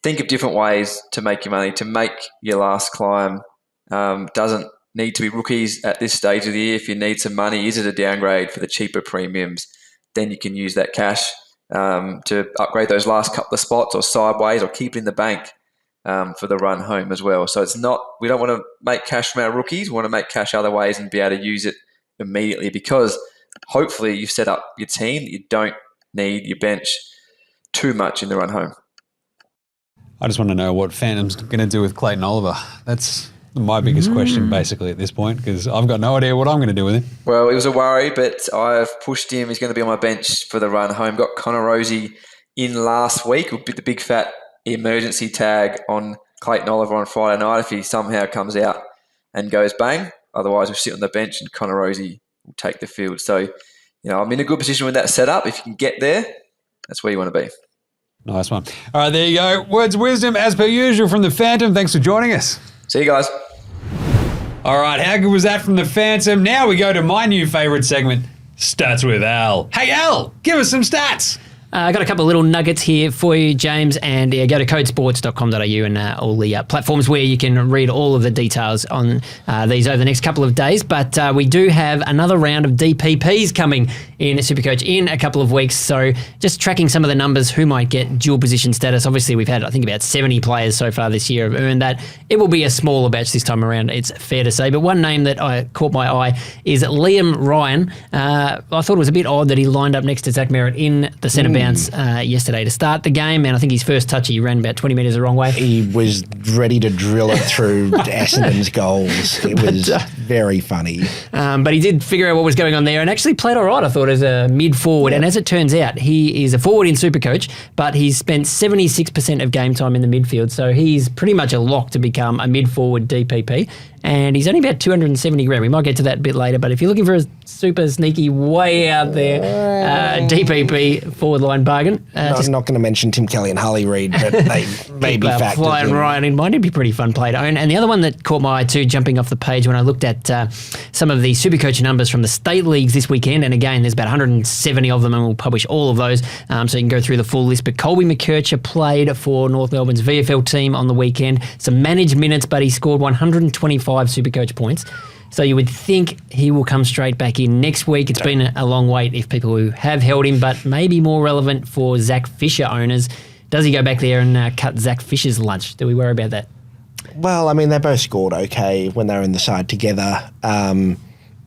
Think of different ways to make your money, to make your last climb. Doesn't need to be rookies at this stage of the year. If you need some money, is it a downgrade for the cheaper premiums? Then you can use that cash to upgrade those last couple of spots or sideways, or keep it in the bank for the run home as well. So we don't want to make cash from our rookies. We want to make cash other ways and be able to use it immediately, because hopefully you've set up your team that you don't need your bench too much in the run home.
I just want to know what Phantom's going to do with Clayton Oliver. That's my biggest question, basically, at this point, because I've got no idea what I'm going to do with him.
Well, it was a worry, but I've pushed him. He's going to be on my bench for the run home. Got Connor Rosie in last week with the big fat emergency tag on Clayton Oliver on Friday night if he somehow comes out and goes bang. Otherwise, we'll sit on the bench and Connor Rosie will take the field. So, I'm in a good position with that setup. If you can get there, that's where you want to be.
Nice one. All right, there you go. Words of wisdom, as per usual, from the Phantom. Thanks for joining us.
See you guys.
All right, how good was that from the Phantom? Now we go to my new favourite segment, Stats with Al. Hey, Al, give us some stats.
I got a couple of little nuggets here for you, James, and go to codesports.com.au and all the platforms where you can read all of the details on these over the next couple of days. But we do have another round of DPPs coming in SuperCoach in a couple of weeks. So just tracking some of the numbers, who might get dual position status. Obviously, we've had, I think, about 70 players so far this year have earned that. It will be a smaller batch this time around, it's fair to say. But one name that caught my eye is Liam Ryan. I thought it was a bit odd that he lined up next to Zach Merritt in the centre bounce yesterday to start the game, and I think his first touch he ran about 20 metres the wrong way.
He was ready to drill it through Essendon's goals. It was very funny.
But he did figure out what was going on there and actually played all right, I thought, as a mid-forward. Yeah. And as it turns out, he is a forward in SuperCoach, but he's spent 76% of game time in the midfield, so he's pretty much a lock to become a mid-forward DPP. And he's only about 270 grand. We might get to that a bit later, but if you're looking for a super sneaky, way out there DPP forward line bargain.
I'm not going to mention Tim Kelly and Harley Reid, but they may be factored
flying right in mind. It'd be a pretty fun play to own. And the other one that caught my eye too, jumping off the page when I looked at some of the SuperCoach numbers from the state leagues this weekend, and again, there's about 170 of them, and we'll publish all of those, so you can go through the full list. But Colby McKercher played for North Melbourne's VFL team on the weekend. Some managed minutes, but he scored 125 SuperCoach points. So you would think he will come straight back in next week. It's been a long wait if people who have held him, but maybe more relevant for Zach Fisher owners. Does he go back there and cut Zach Fisher's lunch? Do we worry about that?
Well, I mean, they both scored okay when they were in the side together. I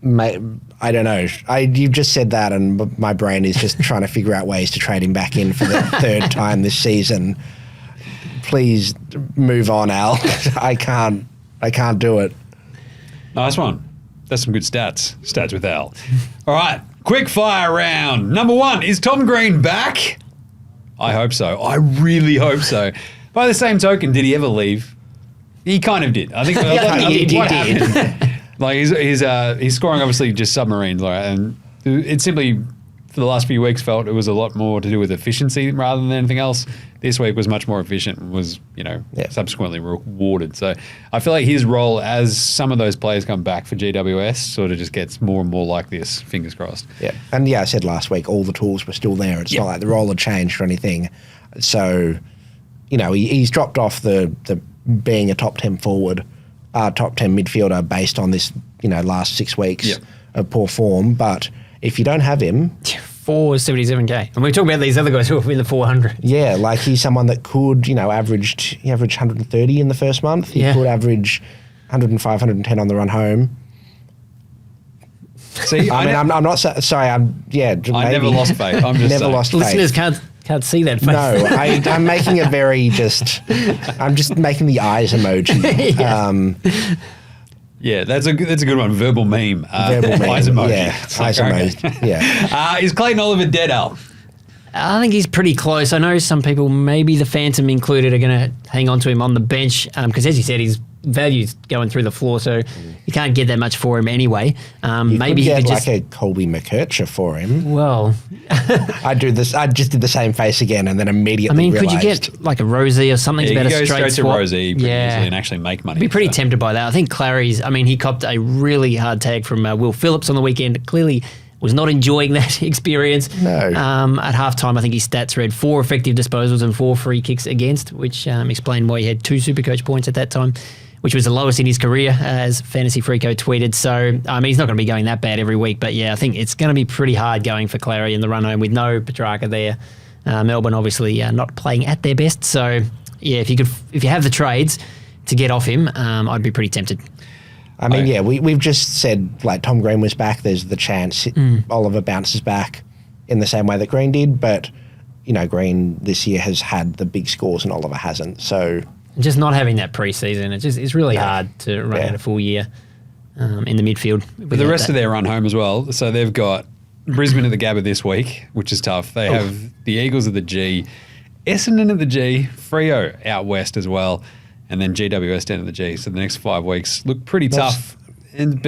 don't know. You've just said that, and my brain is just trying to figure out ways to trade him back in for the third time this season. Please move on, Al. I can't do it.
Nice one. That's some good stats. Stats with Al. All right, quick fire round. Number one, is Tom Green back? I hope so. I really hope so. By the same token, did he ever leave? He kind of did. I think
he did.
Happened? Like he's scoring obviously just submarines, like, and it simply for the last few weeks felt it was a lot more to do with efficiency rather than anything else. This week was much more efficient and was, subsequently rewarded. So I feel like his role as some of those players come back for GWS sort of just gets more and more like this, fingers crossed.
Yeah. And I said last week all the tools were still there. It's not like the role had changed or anything. So, he's dropped off the being a top 10 forward, top 10 midfielder based on this, last 6 weeks of poor form. But if you don't have him...
477k. And we're talking about these other guys who are in the 400.
Yeah, like he's someone that could, he averaged 130 in the first month. He could average 105, 110 on the run home.
See,
I'm not sorry.
I never lost faith. I'm just
never lost faith.
Listeners can't see that face.
No, I'm making a very I'm just making the eyes emoji.
Yeah, that's a good one. Verbal meme.
Verbal meme.
Eyes emoji.
Yeah, eyes emoji. Yeah.
Is Clayton Oliver dead, Al?
I think he's pretty close. I know some people, maybe the Phantom included, are going to hang on to him on the bench because, as you said, he's value's going through the floor, so you can't get that much for him anyway. Maybe
you
he
could
could
get like a Colby McKercher for him.
Well,
I just did the same face again, and then immediately
could you
realised-
get like a Rosie or something?
Yeah,
About
you
a
go
straight
straight to
swap?
Rosie pretty easily and actually make money.
Be pretty tempted by that. I think Clary's. He copped a really hard tag from Will Phillips on the weekend. Clearly was not enjoying that experience.
No.
At halftime, I think his stats read 4 effective disposals and 4 free kicks against, which explained why he had 2 SuperCoach points at that time, which was the lowest in his career, as Fantasy Freako tweeted. So, he's not going to be going that bad every week, but yeah, I think it's going to be pretty hard going for Clary in the run home with no Petrarca there. Melbourne obviously not playing at their best. So, yeah, if you have the trades to get off him, I'd be pretty tempted.
We've just said, like, Tom Green was back. There's the chance Oliver bounces back in the same way that Green did. But, Green this year has had the big scores and Oliver hasn't. So
just not having that preseason, it's really hard to run out a full year in the midfield.
But the rest of their run home as well. So they've got Brisbane at the Gabba this week, which is tough. They have the Eagles at the G, Essendon at the G, Freo out west as well, and then GWS down at the G. So the next 5 weeks look pretty tough. And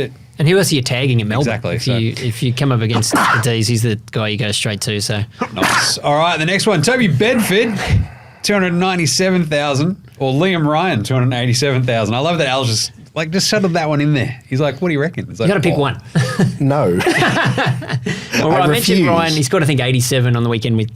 who else are you tagging in Melbourne?
Exactly.
If you come up against the D's, he's the guy you go straight to. So
nice. All right, the next one, Toby Bedford, 297,000, or Liam Ryan, 287,000. I love that Al's just shuttled that one in there. He's like, what do you reckon? It's like,
you got to pick one.
No.
Well, I mentioned Ryan. He's got, I think, 87 on the weekend with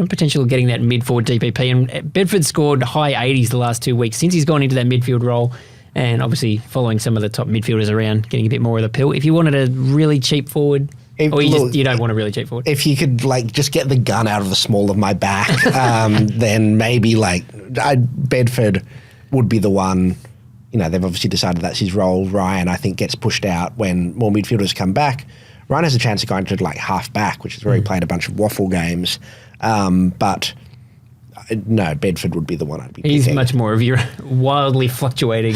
potential of getting that mid-forward DPP. And Bedford scored high 80s the last 2 weeks since he's gone into that midfield role. And obviously following some of the top midfielders around, getting a bit more of the pill. If you wanted a really cheap forward, you don't want a really cheap forward.
If you could just get the gun out of the small of my back, then maybe Bedford would be the one. They've obviously decided that's his role. Ryan, I think, gets pushed out when more midfielders come back. Ryan has a chance of going to half back, which is where he played a bunch of waffle games. But no, Bedford would be the one I'd be picking.
He's much more of your wildly fluctuating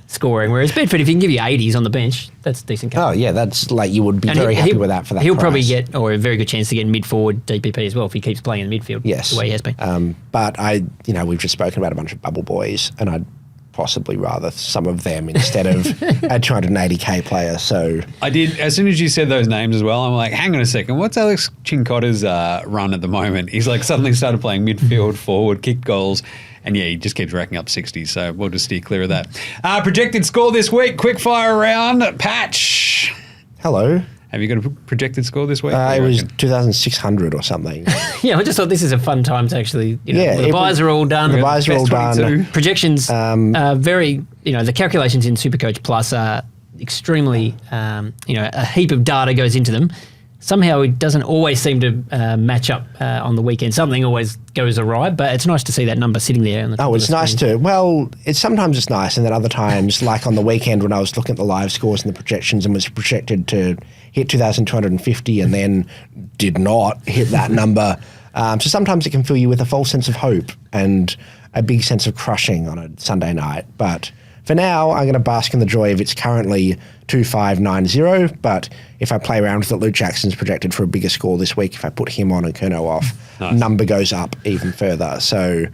scoring, whereas Bedford, if he can give you 80s on the bench, that's decent cover.
Oh, yeah, that's you would be very happy with that for that
He'll
price.
probably get, or a very good chance to get mid-forward DPP as well if he keeps playing in the midfield.
Yes.
The way he has been.
But we've just spoken about a bunch of bubble boys, and I'd possibly rather some of them instead of a 280k player. So
I did, as soon as you said those names as well, I'm like, hang on a second, what's Alex Chincotta's run at the moment? He's suddenly started playing midfield, forward, kicked goals, and yeah, he just keeps racking up 60s, so we'll just steer clear of that. Projected score this week, quick fire round, Patch.
Hello.
Have you got a projected score this week?
It was 2,600 or something.
Yeah, I just thought this is a fun time to actually, the buys are all done.
The buys are all done.
Projections, very, the calculations in SuperCoach Plus are extremely, a heap of data goes into them. Somehow it doesn't always seem to match up on the weekend. Something always goes awry, but it's nice to see that number sitting there. On the top
it's nice to. Well, sometimes it's nice, and then other times, like on the weekend when I was looking at the live scores and the projections and was projected to hit 2,250 and then did not hit that number. So sometimes it can fill you with a false sense of hope and a big sense of crushing on a Sunday night. But for now, I'm going to bask in the joy of it's currently 2,590, but if I play around with it, Luke Jackson's projected for a bigger score this week. If I put him on and Kerno off, number goes up even further. So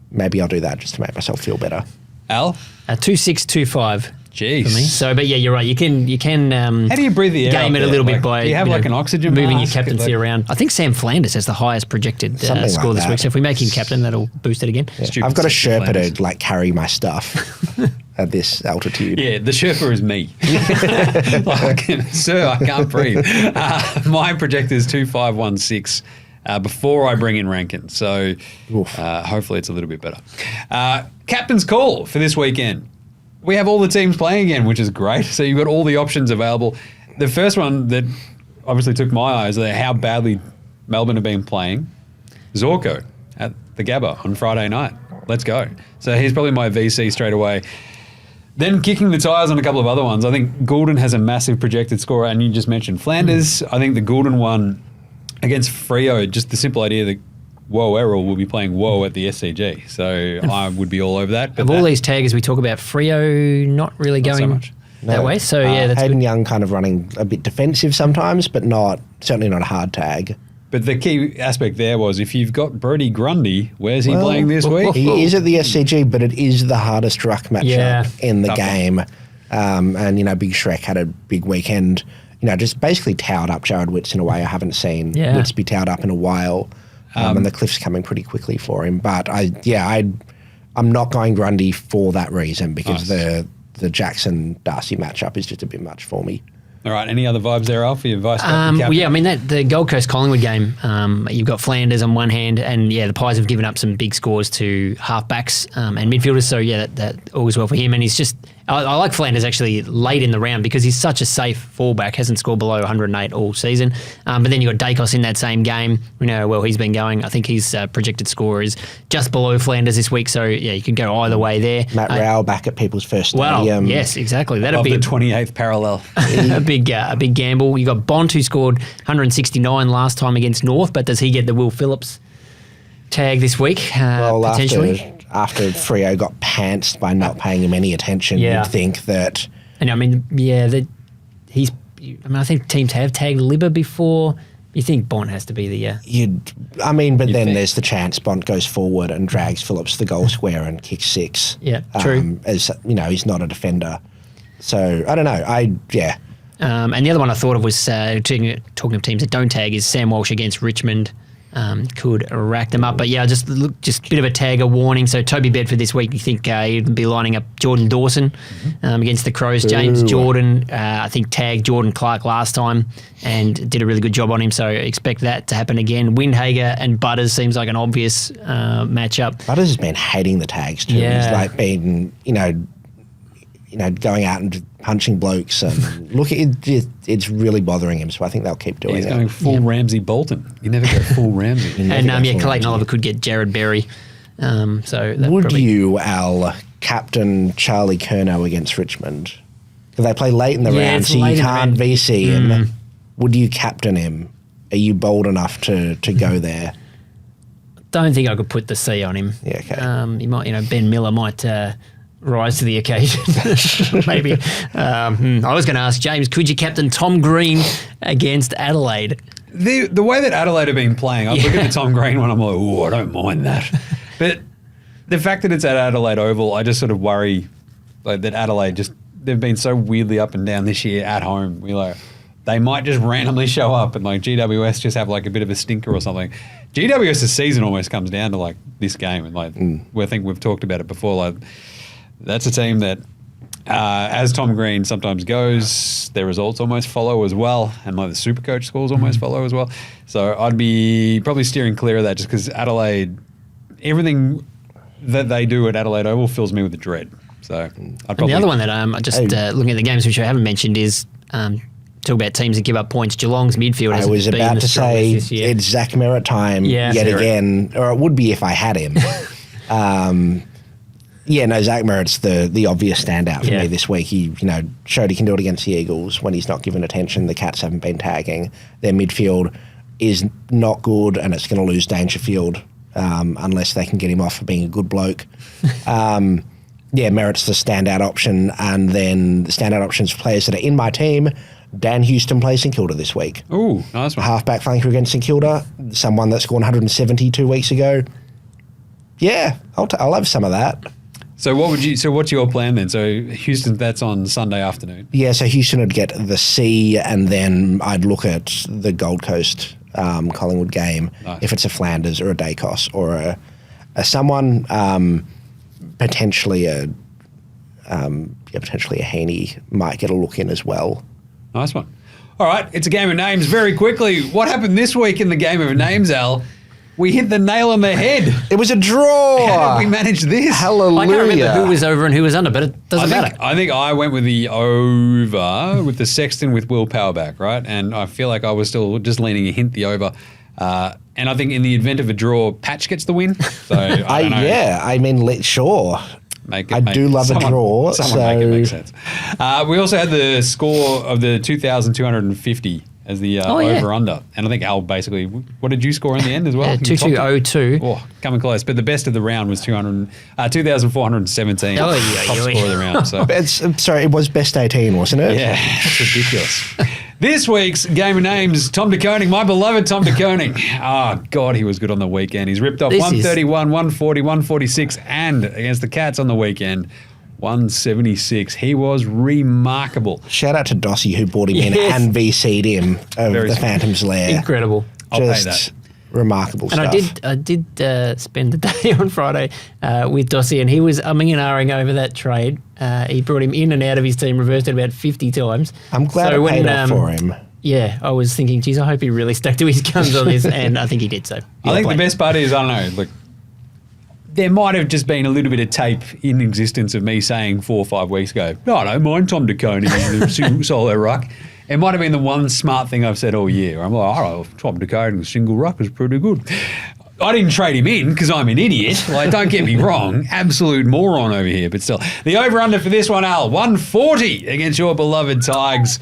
maybe I'll do that just to make myself feel better.
Al?
2,625.
Jeez.
For me. So, but yeah, you're right. You can.
How do you breathe the air?
Game it a little bit by.
Do you have an oxygen
moving
mask?
your captaincy around? I think Sam Flanders has the highest projected score this week. So if we make him captain, that'll boost it again.
Yeah. I've got a Sherpa to carry my stuff at this altitude.
Yeah, the Sherpa is me. Sir, I can't breathe. My projector is 2,516. Before I bring in Rankin. So hopefully it's a little bit better. Captain's call for this weekend. We have all the teams playing again, which is great. So you've got all the options available. The first one that obviously took my eyes is how badly Melbourne have been playing. Zorko at the Gabba on Friday night. Let's go. So he's probably my VC straight away. Then kicking the tyres on a couple of other ones. I think Goulden has a massive projected score, and you just mentioned Flanders. I think the Goulden one against Freo, just the simple idea that Woe Errol will be playing Woe at the SCG. So I would be all over that. But
of all these taggers we talk about, Freo not really going
so much.
that way. So yeah, that's
Hayden
good.
Young kind of running a bit defensive sometimes, but certainly not a hard tag.
But the key aspect there was if you've got Brodie Grundy, where's he playing this week?
He is at the SCG, but it is the hardest ruck matchup in the game. And, Big Shrek had a big weekend, just basically towed up Jared Witts in a way I haven't seen Witts be towed up in a while. And the cliff's coming pretty quickly for him. But I'm not going Grundy for that reason because the Jackson-Darcy matchup is just a bit much for me.
All right. Any other vibes there, Al, for your vice captain?
The Gold Coast Collingwood game, you've got Flanders on one hand, and the Pies have given up some big scores to halfbacks and midfielders. So that augurs well for him. And he's just, I like Flanders actually late in the round because he's such a safe fullback, hasn't scored below 108 all season. But then you've got Dacos in that same game. We know how well he's been going. I think his projected score is just below Flanders this week. So you can go either way there.
Matt Rowell back at People's First Stadium.
Well, yes, exactly. That'd be
the 28th parallel.
a big gamble. You got Bont, who scored 169 last time against North, but does he get the Will Phillips tag this week? Potentially.
After Freo got pantsed by not paying him any attention, you'd think that.
And I think teams have tagged Libba before. You think Bont has to be the
then there's the chance Bont goes forward and drags Phillips to the goal square and kicks 6.
Yeah, true.
As he's not a defender, so I don't know.
And the other one I thought of was talking of teams that don't tag is Sam Walsh against Richmond. Could rack them up, but just a bit of a tagger warning. So Toby Bedford this week, you think he'd be lining up Jordan Dawson against the Crows. James Jordan, I think tagged Jordan Clark last time and did a really good job on him. So expect that to happen again. Windhager and Butters seems like an obvious matchup.
Butters has been hating the tags too.
Yeah.
He's like been going out and punching blokes and look, it's really bothering him. So I think they'll keep doing it.
He's going full Ramsey Bolton. You never go full Ramsey.
Clayton Oliver could get Jared Berry.
Would you, Al, captain Charlie Curnow against Richmond? Because they play late in the round, so you can't VC him. Would you captain him? Are you bold enough to go there?
Don't think I could put the C on him.
Yeah, okay.
He might, Ben Miller might rise to the occasion. Maybe. I was going to ask James, could you captain Tom Green against Adelaide?
The way that Adelaide have been playing, I look at the Tom Green one, I'm like, I don't mind that. But the fact that it's at Adelaide Oval, I just sort of worry that Adelaide they've been so weirdly up and down this year at home. They might just randomly show up and GWS just have a bit of a stinker or something. GWS's season almost comes down to this game, and I think we've talked about it before. That's a team that, as Tom Green sometimes goes, their results almost follow as well, and the SuperCoach scores almost follow as well. So I'd be probably steering clear of that just because Adelaide, everything that they do at Adelaide Oval fills me with dread. So
the other one that looking at the games which I haven't mentioned is talk about teams that give up points. Geelong's midfield has been the strongest this year. I was about to say
it's Zach Merritt time yet again, or it would be if I had him. Zach Merritt's the obvious standout for me this week. He, showed he can do it against the Eagles when he's not given attention. The Cats haven't been tagging. Their midfield is not good, and it's going to lose Dangerfield unless they can get him off for being a good bloke. Merritt's the standout option, and then the standout options for players that are in my team. Dan Houston plays St Kilda this week.
Ooh, nice one.
Halfback flanker against St Kilda, someone that scored 170 2 weeks ago. Yeah, I'll have some of that.
So what's your plan then? So Houston, that's on Sunday afternoon.
Yeah, so Houston would get the C, and then I'd look at the Gold Coast Collingwood game. Nice. If it's a Flanders or a Dacos or a someone potentially a Heaney might get a look in as well.
Nice one. All right, it's a game of names. Very quickly, what happened this week in the game of names, Al? We hit the nail on the head.
It was a draw.
How did we manage this?
Hallelujah.
I can't remember who was over and who was under, but it doesn't matter.
I think I went with the over with the Sexton with Will Powerback, right? And I feel like I was still just leaning a hint the over. And I think in the event of a draw, Patch gets the win. So I don't know.
Yeah, I mean, sure. I do love a draw.
Make it make sense. We also had the score of the 2,250 as the over-under. And I think Al basically, what did you score in the end as well?
2,202.
Oh, coming close. But the best of the round was 2,417. Top score of the round. So.
Sorry, it was best 18, wasn't it?
Yeah, that's ridiculous. This week's Game of Names, Tom de Koning, my beloved Tom de Koning. Oh, God, he was good on the weekend. He's ripped off 131, 140, 146, and against the Cats on the weekend, 176. He was remarkable.
Shout out to Dossie who brought him in and VC'd him of the Phantom's Lair.
Incredible.
I'll pay that.
Remarkable stuff.
And I did spend the day on Friday with Dossie, and he was umming and ahhing over that trade. He brought him in and out of his team, reversed it about 50 times.
I'm glad it paid off for him.
Yeah, I was thinking, geez, I hope he really stuck to his guns on this, and I think he did so.
I think the best part is, I don't know, look, there might have just been a little bit of tape in existence of me saying 4 or 5 weeks ago, no, I don't mind Tom de Koning in the solo ruck. It might have been the one smart thing I've said all year. I'm like, all right, Tom de Koning single ruck is pretty good. I didn't trade him in because I'm an idiot. Like, don't get me wrong. Absolute moron over here. But still, the over-under for this one, Al, 140 against your beloved Tigers.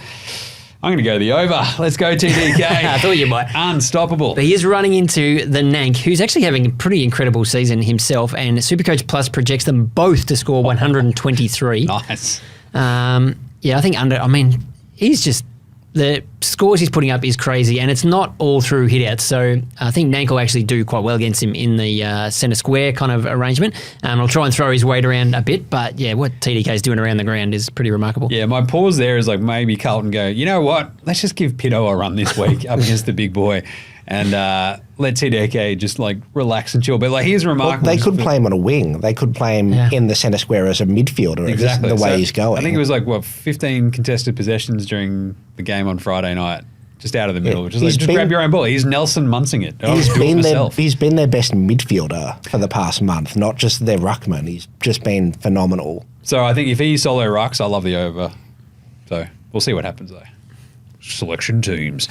I'm going to go the over. Let's go TDK.
I thought you might.
Unstoppable.
But he is running into the Nank, who's actually having a pretty incredible season himself, and SuperCoach Plus projects them both to score 123.
Nice.
Yeah, I think he's just... The scores he's putting up is crazy, and it's not all through hitouts. So I think Nank will actually do quite well against him in the centre square kind of arrangement. I'll try and throw his weight around a bit, but yeah, what TDK's doing around the ground is pretty remarkable.
Yeah, my pause there is like maybe Carlton go, you know what? Let's just give Pitto a run this week up against the big boy and let TDK just like relax and chill. But like he's remarkable.
Well, they could play him on a wing. They could play him in the centre square as a midfielder.
Exactly.
The way he's going.
I think it was like, 15 contested possessions during the game on Friday night, just out of the middle. Just grab your own ball. He's Nelson Munsing it.
He's been their best midfielder for the past month, not just their ruckman. He's just been phenomenal.
So I think if he solo rucks, I love the over. So we'll see what happens though. Selection teams.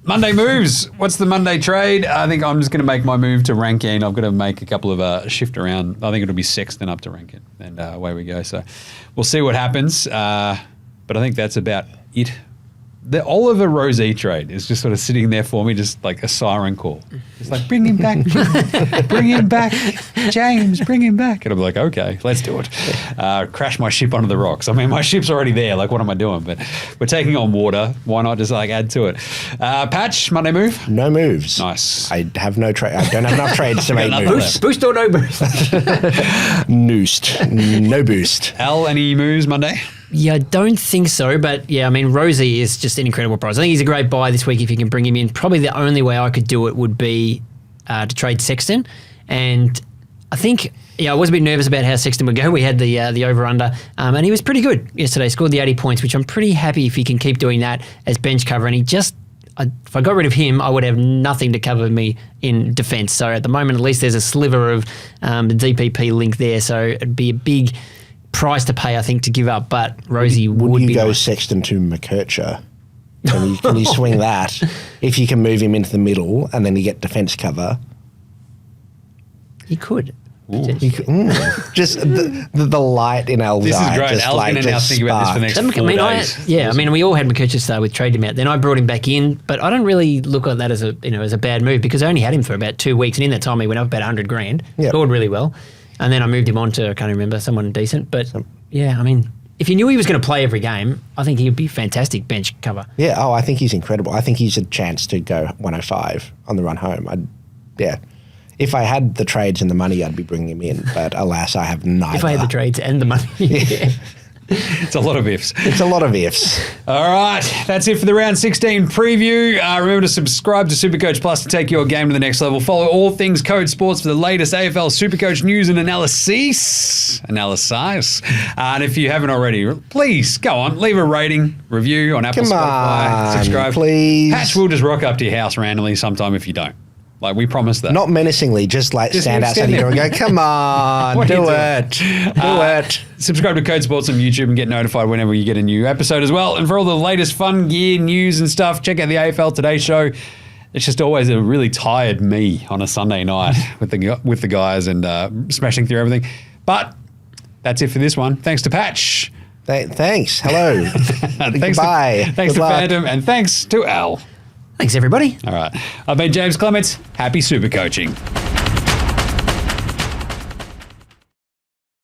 Monday moves. What's the Monday trade? I think I'm just going to make my move to Rankin. I've got to make a couple of shift around. I think it'll be Sexton up to Rankin, and away we go. So we'll see what happens. But I think that's about it. The Oliver Rosé trade is just sort of sitting there for me, just like a siren call. It's like, bring him back, bring him back, James, bring him back. And I'm like, okay, let's do it. Crash my ship onto the rocks. I mean, my ship's already there. Like, what am I doing? But we're taking on water. Why not just like add to it? Patch, Monday move?
No moves.
Nice.
I have no trade. I don't have enough trades to make moves.
Boost or no boost?
Noosed. No boost.
Al, any moves Monday?
Yeah, I don't think so, but yeah, I mean, Rosie is just an incredible prize. I think he's a great buy this week if you can bring him in. Probably the only way I could do it would be to trade Sexton, and I think I was a bit nervous about how Sexton would go. We had the over-under, and he was pretty good yesterday. Scored the 80 points, which I'm pretty happy if he can keep doing that as bench cover. And if I got rid of him, I would have nothing to cover me in defence. So at the moment, at least there's a sliver of the DPP link there. So it'd be a big price to pay, I think, to give up, but Rosie would be...
you go Sexton to McKercher? Can you swing that? If you can move him into the middle and then you get defence cover.
He could.
Just the light in Al's eye.
This is great. Al's going to now think about this for the next 4 days.
I mean, we all had McKercher start with trade him out. Then I brought him back in, but I don't really look at that as a bad move because I only had him for about 2 weeks, and in that time he went up about $100,000. Yep. Scored really well. And then I moved him on to, I can't remember, someone decent. But yeah, I mean, if you knew he was going to play every game, I think he'd be fantastic bench cover.
Yeah, I think he's incredible. I think he's a chance to go 105 on the run home. If I had the trades and the money, I'd be bringing him in. But alas, I have neither.
If I had the trades and the money.
Yeah.
It's a lot of ifs.
It's a lot of ifs.
All right. That's it for the round 16 preview. Remember to subscribe to SuperCoach Plus to take your game to the next level. Follow all things Code Sports for the latest AFL SuperCoach news and analysis. And if you haven't already, please go on, leave a rating, review on Apple, Spotify, subscribe.
Please.
Patch will just rock up to your house randomly sometime if you don't. Like, we promised that.
Not menacingly, just stand outside your door and go, come on, do it.
Subscribe to Code Sports on YouTube and get notified whenever you get a new episode as well. And for all the latest fun gear, news and stuff, check out the AFL Today show. It's just always a really tired me on a Sunday night with the guys and smashing through everything. But that's it for this one. Thanks to Patch.
Thanks. Hello.
Goodbye. Thanks to Phantom, and thanks to Al.
Thanks, everybody.
All right. I've been Jaymz Clements. Happy super coaching.